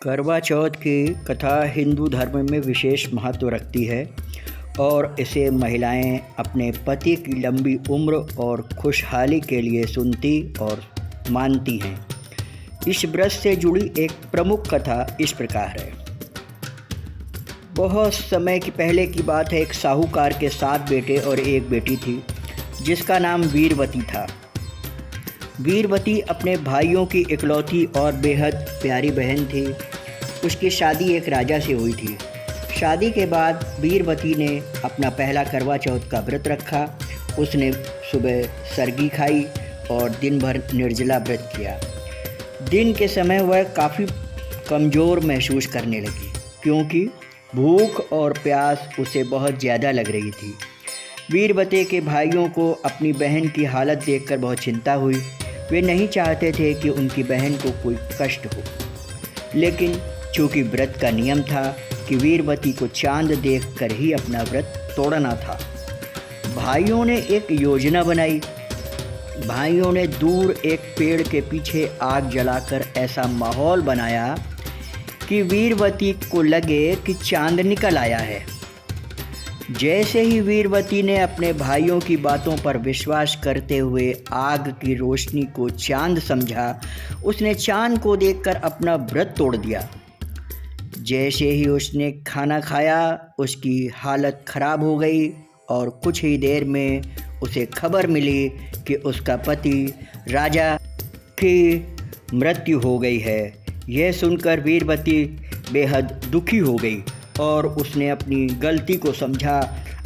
करवा चौथ की कथा हिंदू धर्म में विशेष महत्व रखती है और इसे महिलाएं अपने पति की लंबी उम्र और खुशहाली के लिए सुनती और मानती हैं। इस व्रत से जुड़ी एक प्रमुख कथा इस प्रकार है। बहुत समय की पहले की बात है। एक साहूकार के 7 बेटे और एक बेटी थी जिसका नाम वीरवती था। वीरवती अपने भाइयों की इकलौती और बेहद प्यारी बहन थी। उसकी शादी एक राजा से हुई थी। शादी के बाद वीरवती ने अपना पहला करवा चौथ का व्रत रखा। उसने सुबह सरगी खाई और दिन भर निर्जला व्रत किया। दिन के समय वह काफ़ी कमज़ोर महसूस करने लगी क्योंकि भूख और प्यास उसे बहुत ज़्यादा लग रही थी। वीरवती के भाइयों को अपनी बहन की हालत देखकर बहुत चिंता हुई। वे नहीं चाहते थे कि उनकी बहन को कोई कष्ट हो, लेकिन चूँकि व्रत का नियम था कि वीरवती को चांद देखकर ही अपना व्रत तोड़ना था, भाइयों ने एक योजना बनाई। भाइयों ने दूर एक पेड़ के पीछे आग जलाकर ऐसा माहौल बनाया कि वीरवती को लगे कि चांद निकल आया है। जैसे ही वीरवती ने अपने भाइयों की बातों पर विश्वास करते हुए आग की रोशनी को चांद समझा, उसने चांद को देखकर अपना व्रत तोड़ दिया। जैसे ही उसने खाना खाया, उसकी हालत खराब हो गई और कुछ ही देर में उसे खबर मिली कि उसका पति राजा की मृत्यु हो गई है। यह सुनकर वीरवती बेहद दुखी हो गई और उसने अपनी गलती को समझा।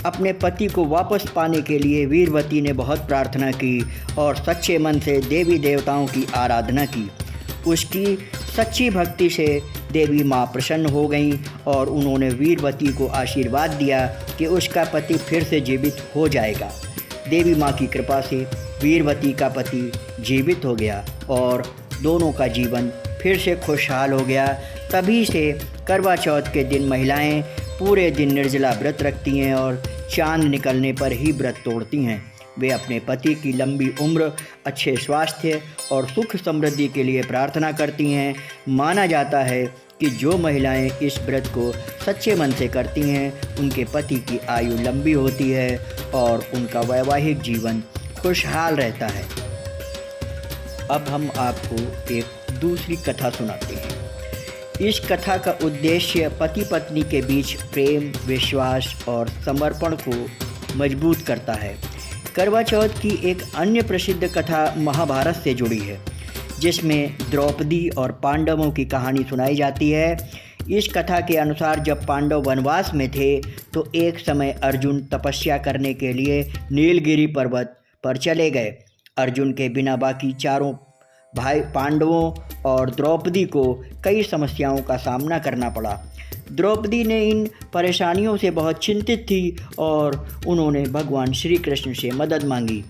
अपने पति को वापस पाने के लिए वीरवती ने बहुत प्रार्थना की और सच्चे मन से देवी देवताओं की आराधना की। उसकी सच्ची भक्ति से देवी माँ प्रसन्न हो गईं और उन्होंने वीरवती को आशीर्वाद दिया कि उसका पति फिर से जीवित हो जाएगा। देवी माँ की कृपा से वीरवती का पति जीवित हो गया और दोनों का जीवन फिर से खुशहाल हो गया। तभी से करवा चौथ के दिन महिलाएं पूरे दिन निर्जला व्रत रखती हैं और चांद निकलने पर ही व्रत तोड़ती हैं। वे अपने पति की लंबी उम्र, अच्छे स्वास्थ्य और सुख समृद्धि के लिए प्रार्थना करती हैं। माना जाता है कि जो महिलाएं इस व्रत को सच्चे मन से करती हैं, उनके पति की आयु लंबी होती है और उनका वैवाहिक जीवन खुशहाल रहता है। अब हम आपको एक दूसरी कथा सुनाते हैं। इस कथा का उद्देश्य पति पत्नी के बीच प्रेम, विश्वास और समर्पण को मजबूत करता है। करवा चौथ की एक अन्य प्रसिद्ध कथा महाभारत से जुड़ी है, जिसमें द्रौपदी और पांडवों की कहानी सुनाई जाती है। इस कथा के अनुसार जब पांडव वनवास में थे तो एक समय अर्जुन तपस्या करने के लिए नीलगिरी पर्वत पर चले गए। अर्जुन के बिना बाकी चारों भाई पांडवों और द्रौपदी को कई समस्याओं का सामना करना पड़ा। द्रौपदी ने इन परेशानियों से बहुत चिंतित थी और उन्होंने भगवान श्री कृष्ण से मदद मांगी।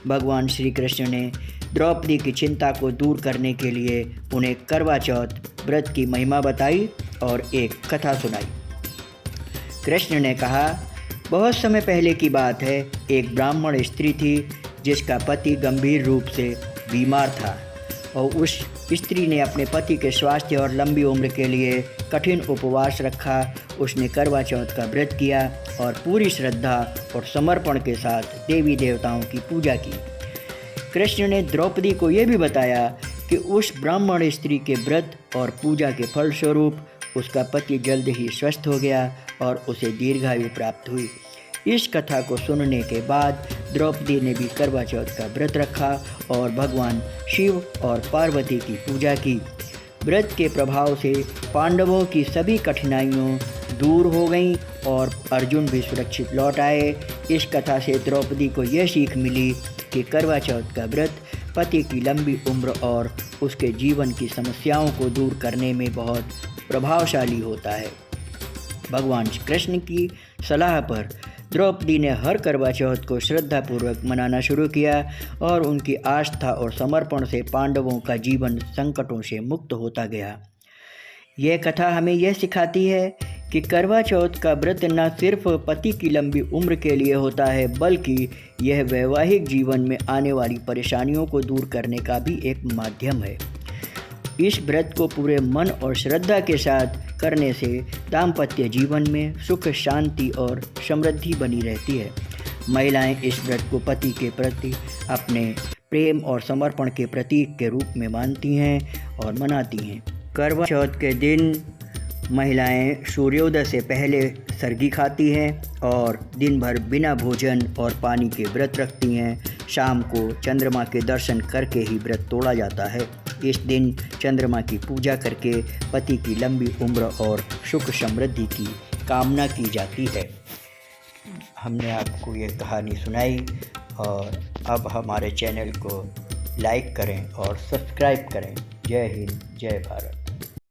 भगवान श्री कृष्ण ने द्रौपदी की चिंता को दूर करने के लिए उन्हें करवा चौथ व्रत की महिमा बताई और एक कथा सुनाई। कृष्ण ने कहा, बहुत समय पहले की बात है। एक ब्राह्मण स्त्री थी जिसका पति गंभीर रूप से बीमार था और उस स्त्री ने अपने पति के स्वास्थ्य और लंबी उम्र के लिए कठिन उपवास रखा। उसने करवा चौथ का व्रत किया और पूरी श्रद्धा और समर्पण के साथ देवी देवताओं की पूजा की। कृष्ण ने द्रौपदी को यह भी बताया कि उस ब्राह्मण स्त्री के व्रत और पूजा के फलस्वरूप उसका पति जल्द ही स्वस्थ हो गया और उसे दीर्घायु प्राप्त हुई। इस कथा को सुनने के बाद द्रौपदी ने भी करवा चौथ का व्रत रखा और भगवान शिव और पार्वती की पूजा की। व्रत के प्रभाव से पांडवों की सभी कठिनाइयाँ दूर हो गईं और अर्जुन भी सुरक्षित लौट आए। इस कथा से द्रौपदी को यह सीख मिली कि करवा चौथ का व्रत पति की लंबी उम्र और उसके जीवन की समस्याओं को दूर करने में बहुत प्रभावशाली होता है। भगवान कृष्ण की सलाह पर द्रौपदी ने हर करवा चौथ को श्रद्धापूर्वक मनाना शुरू किया और उनकी आस्था और समर्पण से पांडवों का जीवन संकटों से मुक्त होता गया। यह कथा हमें यह सिखाती है कि करवा चौथ का व्रत न सिर्फ पति की लंबी उम्र के लिए होता है, बल्कि यह वैवाहिक जीवन में आने वाली परेशानियों को दूर करने का भी एक माध्यम है। इस व्रत को पूरे मन और श्रद्धा के साथ करने से दाम्पत्य जीवन में सुख, शांति और समृद्धि बनी रहती है। महिलाएं इस व्रत को पति के प्रति अपने प्रेम और समर्पण के प्रतीक के रूप में मानती हैं और मनाती हैं। करवा चौथ के दिन महिलाएं सूर्योदय से पहले सरगी खाती हैं और दिन भर बिना भोजन और पानी के व्रत रखती हैं। शाम को चंद्रमा के दर्शन करके ही व्रत तोड़ा जाता है। इस दिन चंद्रमा की पूजा करके पति की लंबी उम्र और सुख समृद्धि की कामना की जाती है। हमने आपको ये कहानी सुनाई और अब हमारे चैनल को लाइक करें और सब्सक्राइब करें। जय हिंद, जय भारत।